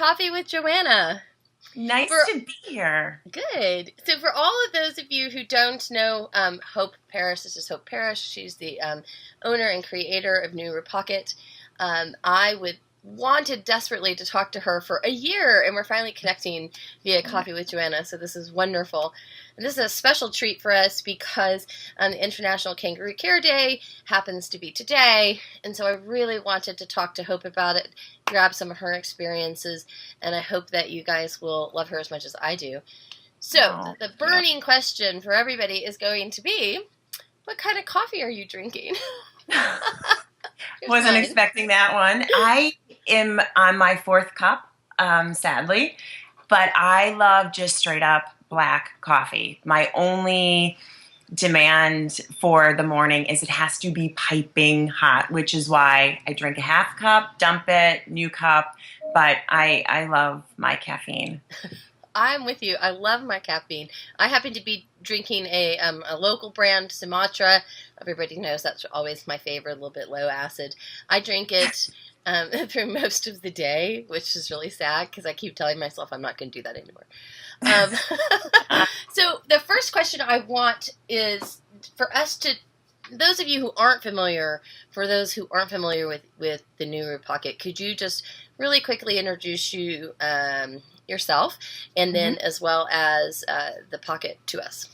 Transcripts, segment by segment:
Coffee with Joanna. Nice For to be here. Good. So, for all of those of you who don't know Hope Parish, this is Hope Parish. She's the owner and creator of NuRoo Pocket. I would wanted desperately to talk to her for a year, and we're finally connecting via Coffee with Joanna. So this is wonderful. And this is a special treat for us because the International Kangaroo Care Day happens to be today, and so I really wanted to talk to Hope about it, grab some of her experiences, and I hope that you guys will love her as much as I do. So the burning question for everybody is going to be, what kind of coffee are you drinking? Wasn't expecting that one. I am on my fourth cup, sadly, but I love just straight up black coffee. My only demand for the morning is it has to be piping hot, which is why I drink a half cup, dump it, new cup, but I love my caffeine. I'm with you. I love my caffeine. I happen to be drinking a local brand, Sumatra. Everybody knows that's always my favorite, a little bit low acid. I drink it through most of the day, which is really sad because I keep telling myself I'm not going to do that anymore. So the first question I want is for us to, those of you who aren't familiar, for those who aren't familiar with the NuRoo Pocket, could you just really quickly introduce yourself, and then as well as the pocket to us?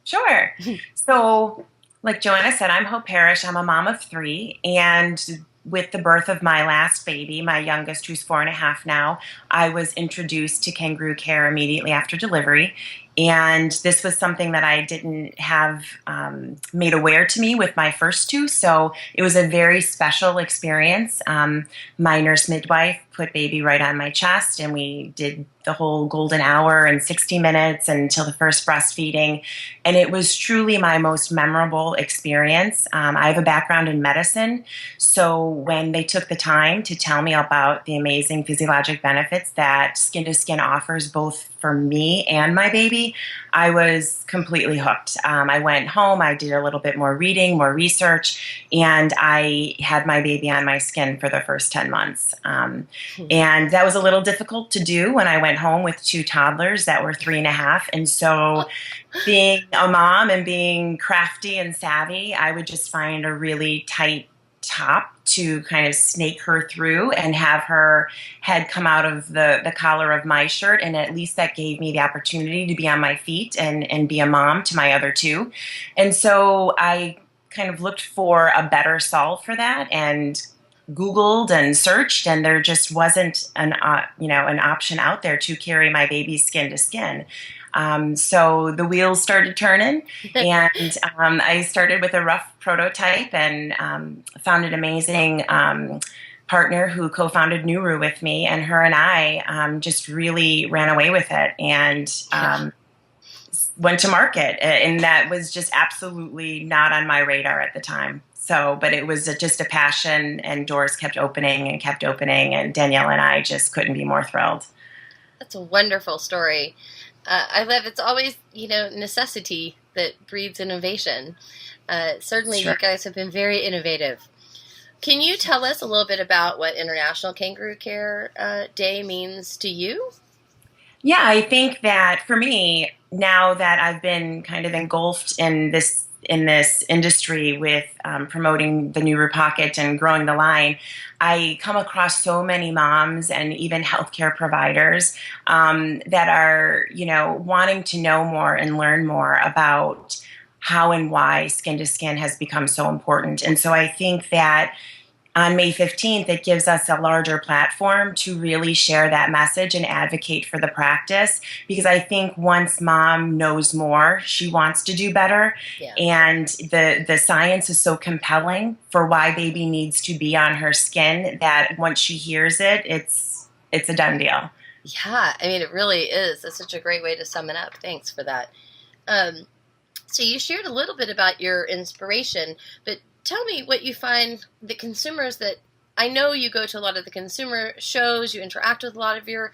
Sure. So, like Joanna said, I'm Hope Parish. I'm a mom of three, and with the birth of my last baby, my youngest, who's 4.5 now, I was introduced to Kangaroo Care immediately after delivery. And this was something that I didn't have made aware to me with my first two. So it was a very special experience. My nurse midwife put baby right on my chest, and we did the whole golden hour and 60 minutes until the first breastfeeding. And it was truly my most memorable experience. I have a background in medicine. So when they took the time to tell me about the amazing physiologic benefits that skin to skin offers both for me and my baby, I was completely hooked. I went home, I did a little bit more reading, more research, and I had my baby on my skin for the first 10 months. And that was a little difficult to do when I went home with two toddlers that were 3.5. And so being a mom and being crafty and savvy, I would just find a really tight top to kind of snake her through and have her head come out of the collar of my shirt. And at least that gave me the opportunity to be on my feet and be a mom to my other two. And so I kind of looked for a better solve for that and Googled and searched, and there just wasn't an option out there to carry my baby's skin to skin. So the wheels started turning, and I started with a rough prototype and found an amazing partner who co-founded NuRoo with me, and her and I just really ran away with it and went to market. And that was just absolutely not on my radar at the time. So, but it was just a passion, and doors kept opening, and Danielle and I just couldn't be more thrilled. That's a wonderful story. I love it's always, necessity that breeds innovation. Certainly, Sure. You guys have been very innovative. Can you tell us a little bit about what International Kangaroo Care Day means to you? Yeah, I think that for me, now that I've been kind of engulfed in this industry with promoting the NuRoo Pocket and growing the line, I come across so many moms and even healthcare providers that are, wanting to know more and learn more about how and why skin to skin has become so important. And so I think that on May 15th, it gives us a larger platform to really share that message and advocate for the practice, because I think once mom knows more, she wants to do better. Yeah. And the science is so compelling for why baby needs to be on her skin that once she hears it, it's a done deal. Yeah, I mean, it really is. That's such a great way to sum it up. Thanks for that. So you shared a little bit about your inspiration, but tell me what you find the consumers that I know you go to a lot of the consumer shows, you interact with a lot of your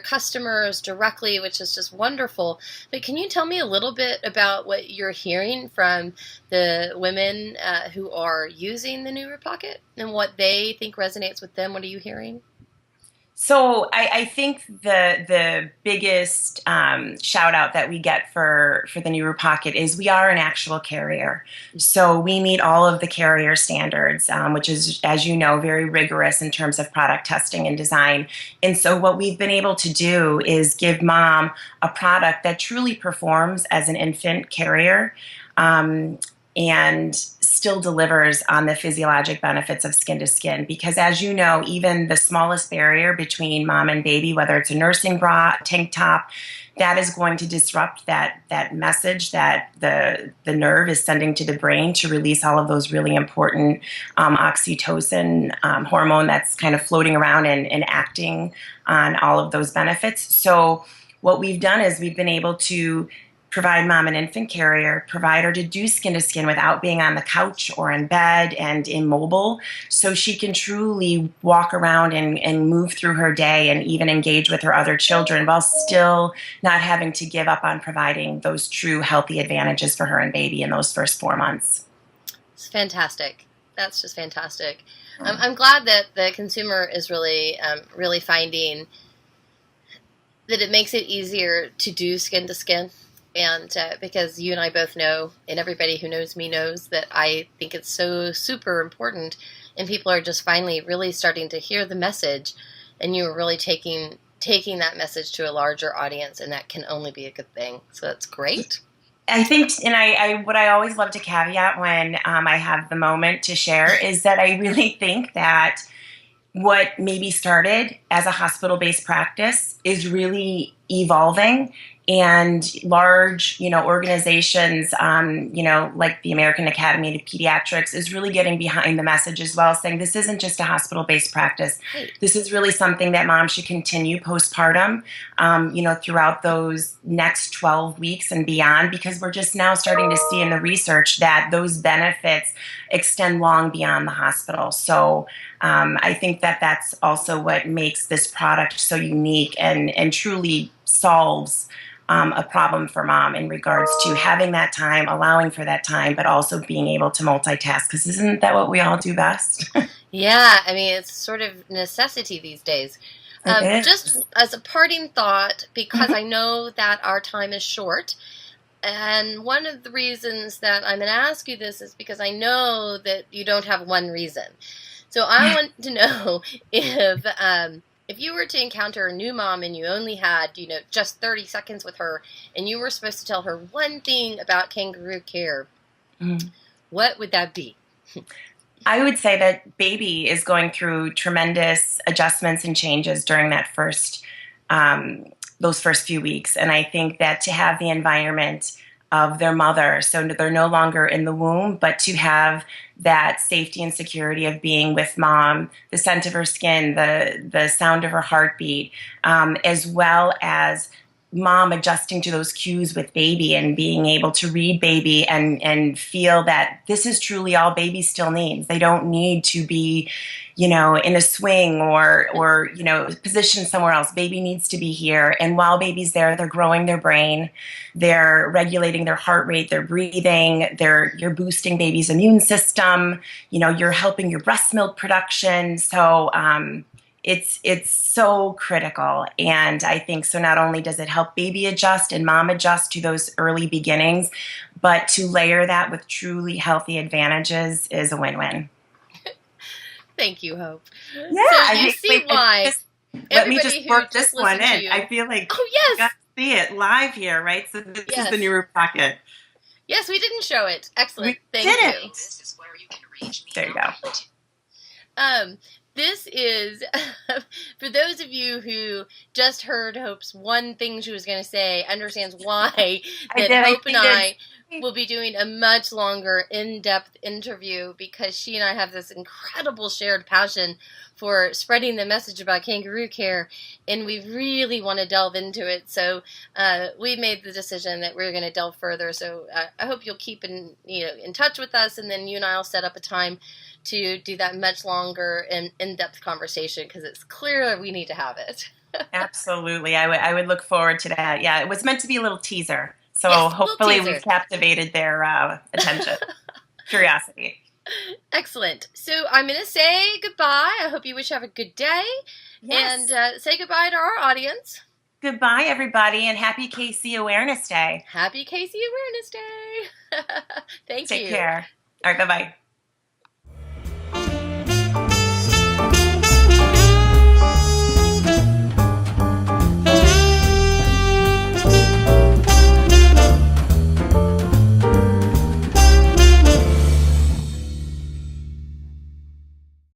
customers directly, which is just wonderful. But can you tell me a little bit about what you're hearing from the women who are using the NuRoo Pocket and what they think resonates with them? What are you hearing? So I think the biggest shout out that we get for the NuRoo Pocket is we are an actual carrier. So we meet all of the carrier standards, which is, as you know, very rigorous in terms of product testing and design. And so what we've been able to do is give mom a product that truly performs as an infant carrier. Um, and still delivers on the physiologic benefits of skin to skin. Because as you know, even the smallest barrier between mom and baby, whether it's a nursing bra, tank top, that is going to disrupt that message that the nerve is sending to the brain to release all of those really important oxytocin hormone that's kind of floating around and acting on all of those benefits. So what we've done is we've been able to provide mom an infant carrier, provide her to do skin to skin without being on the couch or in bed and immobile, so she can truly walk around and move through her day and even engage with her other children while still not having to give up on providing those true healthy advantages for her and baby in those first 4 months. It's fantastic. That's just fantastic. I'm glad that the consumer is really finding that it makes it easier to do skin to skin. And because you and I both know, and everybody who knows me knows, that I think it's so super important, and people are just finally really starting to hear the message, and you are really taking that message to a larger audience, and that can only be a good thing. So that's great. I think, and I what I always love to caveat when I have the moment to share is that I really think that what maybe started as a hospital-based practice is really evolving, and large, organizations, like the American Academy of Pediatrics is really getting behind the message as well, saying this isn't just a hospital-based practice. This is really something that mom should continue postpartum, throughout those next 12 weeks and beyond, because we're just now starting to see in the research that those benefits extend long beyond the hospital. So I think that that's also what makes this product so unique and truly solves a problem for mom in regards to having that time, allowing for that time, but also being able to multitask. Because isn't that what we all do best? Yeah, I mean, it's sort of necessity these days. Just as a parting thought, because I know that our time is short, and one of the reasons that I'm going to ask you this is because I know that you don't have one reason. So I want to know if you were to encounter a new mom and you only had, just 30 seconds with her, and you were supposed to tell her one thing about Kangaroo Care, what would that be? I would say that baby is going through tremendous adjustments and changes during that those first few weeks. And I think that to have the environment of their mother, so they're no longer in the womb, but to have that safety and security of being with mom, the scent of her skin, the sound of her heartbeat, as well as mom adjusting to those cues with baby and being able to read baby and feel that this is truly all baby still needs. They don't need to be, in a swing or positioned somewhere else. Baby needs to be here. And while baby's there, they're growing their brain, they're regulating their heart rate, they're breathing, you're boosting baby's immune system, you're helping your breast milk production. So, it's so critical. And I think so not only does it help baby adjust and mom adjust to those early beginnings, but to layer that with truly healthy advantages is a win-win. Thank you, Hope. Yeah, so you see why. Let me just work this one in. I feel like you got to see it live here, right? So this is the NuRoo Pocket. Yes, we didn't show it. Excellent. Thank you. This is where you can reach me. There you go. This is, for those of you who just heard Hope's one thing she was going to say, understands why that Hope and I will be doing a much longer, in-depth interview, because she and I have this incredible shared passion for spreading the message about Kangaroo Care, and we really want to delve into it. So we made the decision that we're going to delve further. So I hope you'll keep in touch with us, and then you and I will set up a time to do that much longer and in-depth conversation, because it's clear that we need to have it. Absolutely. I would look forward to that. Yeah, it was meant to be a little teaser. So yes, hopefully we've captivated their attention, curiosity. Excellent. So I'm going to say goodbye. I hope you wish you have a good day. Yes. And say goodbye to our audience. Goodbye, everybody, and happy KC Awareness Day. Happy Casey Awareness Day. Thank you. Take care. All right, bye-bye.